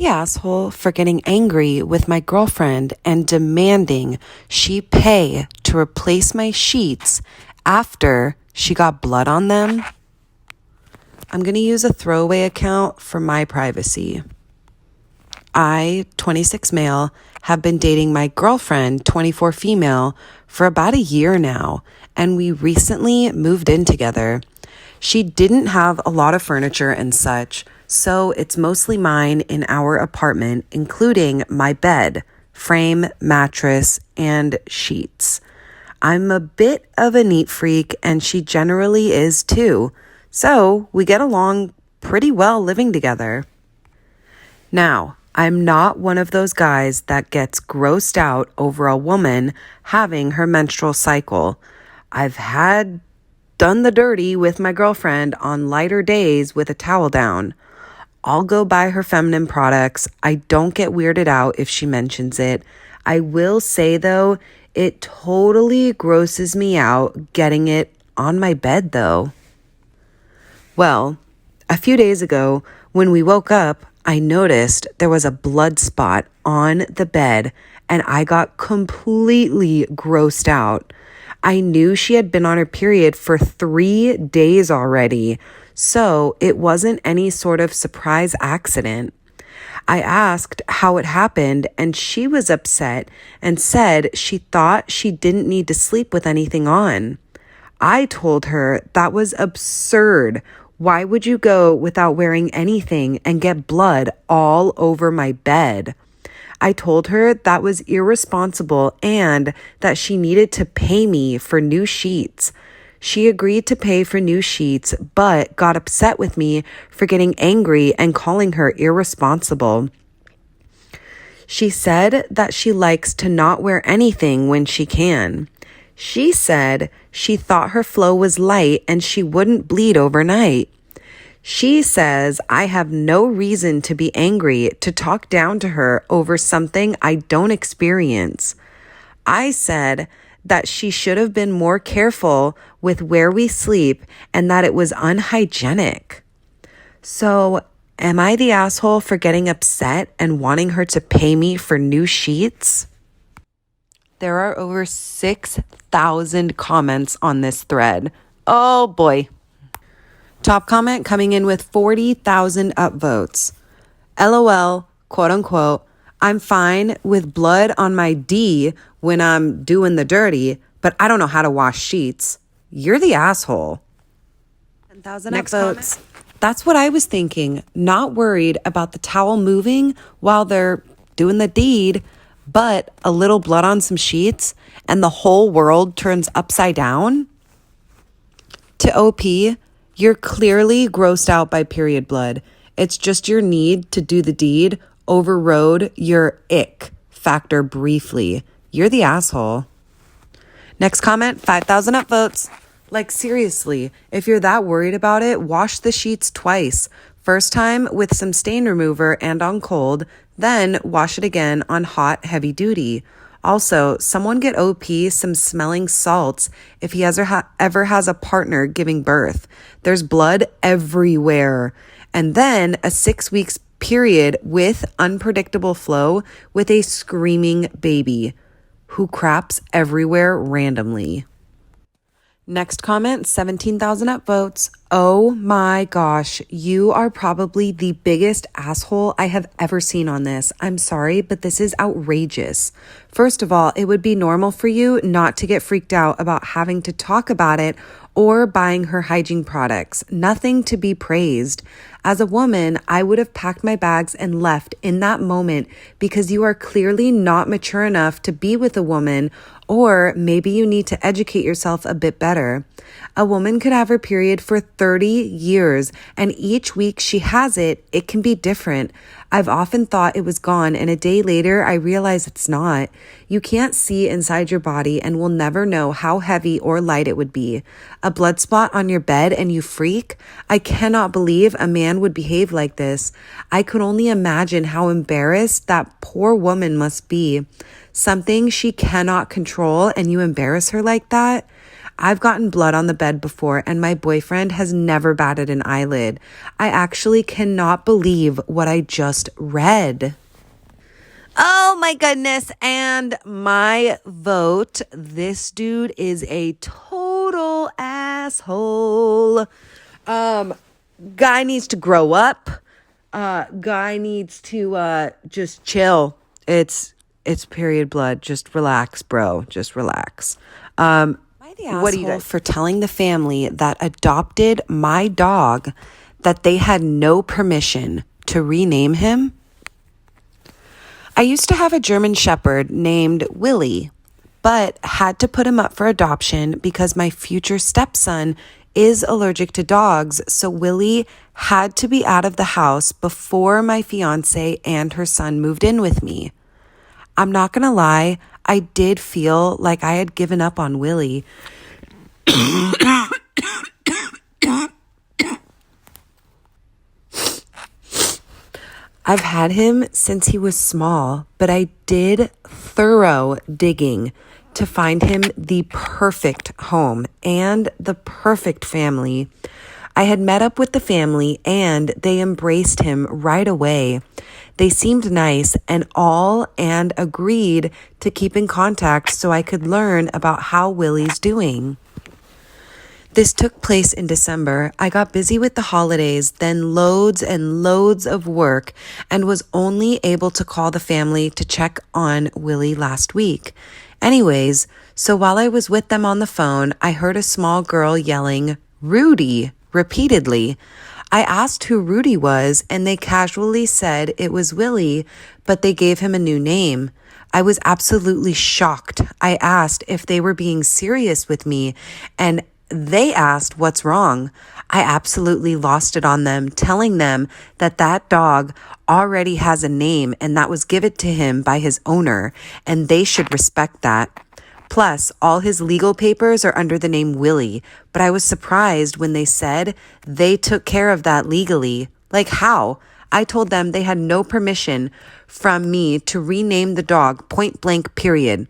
The asshole for getting angry with my girlfriend and demanding she pay to replace my sheets after she got blood on them. I'm going to use a throwaway account for my privacy. I, 26 male, have been dating my girlfriend, 24 female, for about a year now, and we recently moved in together. She didn't have a lot of furniture and such, so it's mostly mine in our apartment, including my bed, frame, mattress, and sheets. I'm a bit of a neat freak, and she generally is too, so we get along pretty well living together. Now, I'm not one of those guys that gets grossed out over a woman having her menstrual cycle. I've done the dirty with my girlfriend on lighter days with a towel down. I'll go buy her feminine products. I don't get weirded out if she mentions it. I will say, though, it totally grosses me out getting it on my bed, though. Well, a few days ago, when we woke up, I noticed there was a blood spot on the bed, and I got completely grossed out. I knew she had been on her period for 3 days already, so it wasn't any sort of surprise accident. I asked how it happened, and she was upset and said she thought she didn't need to sleep with anything on. I told her that was absurd. Why would you go without wearing anything and get blood all over my bed? I told her that was irresponsible and that she needed to pay me for new sheets. She agreed to pay for new sheets, but got upset with me for getting angry and calling her irresponsible. She said that she likes to not wear anything when she can. She said she thought her flow was light and she wouldn't bleed overnight. She says I have no reason to be angry to talk down to her over something I don't experience. I said that she should have been more careful with where we sleep and that it was unhygienic. So, am I the asshole for getting upset and wanting her to pay me for new sheets? There are over 6,000 comments on this thread. Oh boy. Top comment coming in with 40,000 upvotes. LOL, quote unquote, I'm fine with blood on my D when I'm doing the dirty, but I don't know how to wash sheets. You're the asshole. 10,000 upvotes. That's what I was thinking. Not worried about the towel moving while they're doing the deed, but a little blood on some sheets and the whole world turns upside down? To OP, you're clearly grossed out by period blood. It's just your need to do the deed overrode your ick factor briefly. You're the asshole. Next comment, 5,000 upvotes. Like seriously, if you're that worried about it, wash the sheets twice. First time with some stain remover and on cold, then wash it again on hot, heavy duty. Also, someone get OP some smelling salts if he ever has a partner giving birth. There's blood everywhere. And then a 6 weeks period with unpredictable flow with a screaming baby who craps everywhere randomly. Next comment, 17,000 upvotes. Oh my gosh, you are probably the biggest asshole I have ever seen on this. I'm sorry, but this is outrageous. First of all, it would be normal for you not to get freaked out about having to talk about it or buying her hygiene products. Nothing to be praised. As a woman, I would have packed my bags and left in that moment because you are clearly not mature enough to be with a woman, or maybe you need to educate yourself a bit better. A woman could have her period for 30 years, and each week she has it, it can be different. I've often thought it was gone, and a day later, I realize it's not. You can't see inside your body and will never know how heavy or light it would be. A blood spot on your bed and you freak? I cannot believe a man would behave like this. I could only imagine how embarrassed that poor woman must be. Something she cannot control and you embarrass her like that? I've gotten blood on the bed before, and my boyfriend has never batted an eyelid. I actually cannot believe what I just read. Oh my goodness. And my vote, this dude is a total asshole. Guy needs to grow up. Guy needs to just chill. It's period blood. Just relax, bro. Just relax. Am I the asshole What do you guys for telling the family that adopted my dog that they had no permission to rename him? I used to have a German Shepherd named Willie, but had to put him up for adoption because my future stepson is allergic to dogs, so Willie had to be out of the house before my fiance and her son moved in with me. I'm not gonna lie, I did feel like I had given up on Willie. I've had him since he was small, but I did thorough digging to find him the perfect home and the perfect family. I had met up with the family and they embraced him right away. They seemed nice and agreed to keep in contact so I could learn about how Willie's doing. This took place in December. I got busy with the holidays, then loads and loads of work, and was only able to call the family to check on Willie last week. Anyways, so while I was with them on the phone, I heard a small girl yelling, "Rudy," repeatedly. I asked who Rudy was, and they casually said it was Willie, but they gave him a new name. I was absolutely shocked. I asked if they were being serious with me, and they asked what's wrong. I absolutely lost it on them, telling them that that dog already has a name and that was given to him by his owner, and they should respect that. Plus, all his legal papers are under the name Willie, but I was surprised when they said they took care of that legally. Like how? I told them they had no permission from me to rename the dog, point blank, period.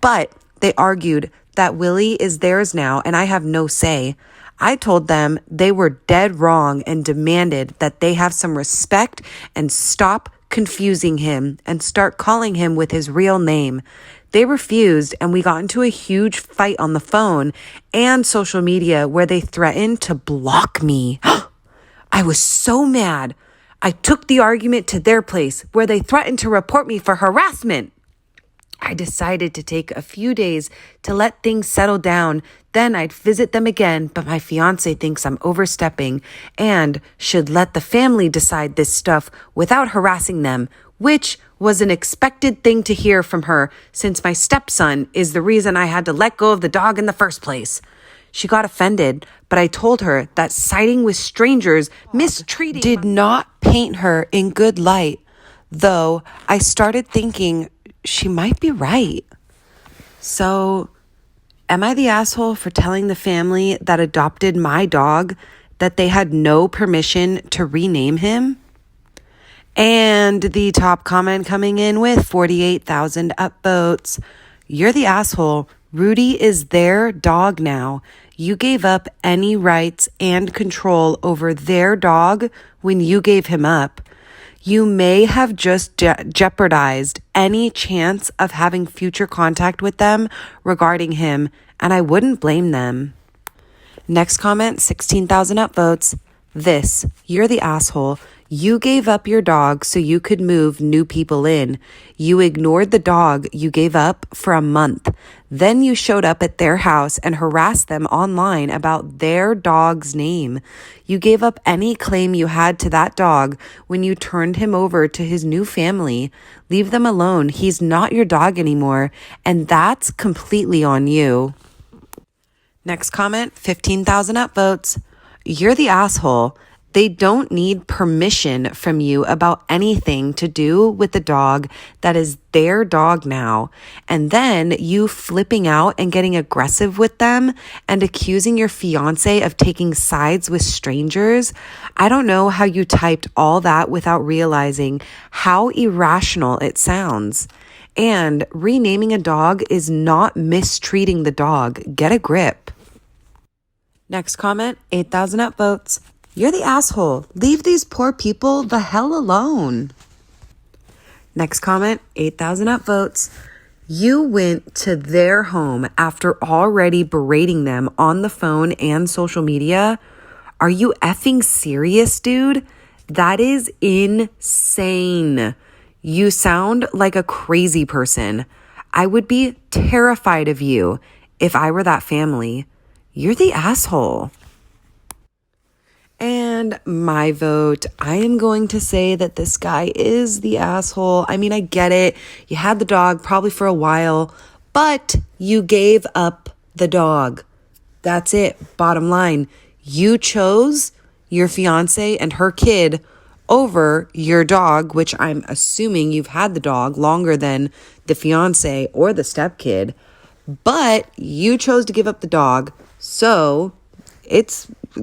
But they argued that Willie is theirs now and I have no say. I told them they were dead wrong and demanded that they have some respect and stop confusing him and start calling him with his real name. They refused, and we got into a huge fight on the phone and social media where they threatened to block me. I was so mad. I took the argument to their place where they threatened to report me for harassment. I decided to take a few days to let things settle down. Then I'd visit them again, but my fiance thinks I'm overstepping and should let the family decide this stuff without harassing them, which was an expected thing to hear from her since my stepson is the reason I had to let go of the dog in the first place. She got offended, but I told her that siding with strangers, mistreating did not paint her in good light, though I started thinking she might be right. So, am I the asshole for telling the family that adopted my dog that they had no permission to rename him? And the top comment coming in with 48,000 upvotes. You're the asshole. Rudy is their dog now. You gave up any rights and control over their dog when you gave him up. You may have just jeopardized any chance of having future contact with them regarding him, and I wouldn't blame them. Next comment, 16,000 upvotes. You're the asshole. You gave up your dog so you could move new people in. You ignored the dog you gave up for a month. Then you showed up at their house and harassed them online about their dog's name. You gave up any claim you had to that dog when you turned him over to his new family. Leave them alone. He's not your dog anymore, and that's completely on you. Next comment, 15,000 upvotes. You're the asshole. They don't need permission from you about anything to do with the dog that is their dog now. And then you flipping out and getting aggressive with them and accusing your fiance of taking sides with strangers. I don't know how you typed all that without realizing how irrational it sounds. And renaming a dog is not mistreating the dog. Get a grip. Next comment, 8,000 upvotes. You're the asshole. Leave these poor people the hell alone. Next comment, 8,000 upvotes. You went to their home after already berating them on the phone and social media. Are you effing serious, dude? That is insane. You sound like a crazy person. I would be terrified of you if I were that family. You're the asshole. And my vote, I am going to say that this guy is the asshole. I mean, I get it. You had the dog probably for a while, but you gave up the dog. That's it. Bottom line, you chose your fiance and her kid over your dog, which I'm assuming you've had the dog longer than the fiance or the stepkid, but you chose to give up the dog. So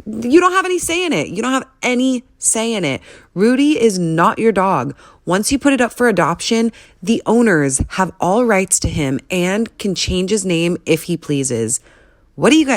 you don't have any say in it. You don't have any say in it. Rudy is not your dog. Once you put it up for adoption, the owners have all rights to him and can change his name if he pleases. What do you guys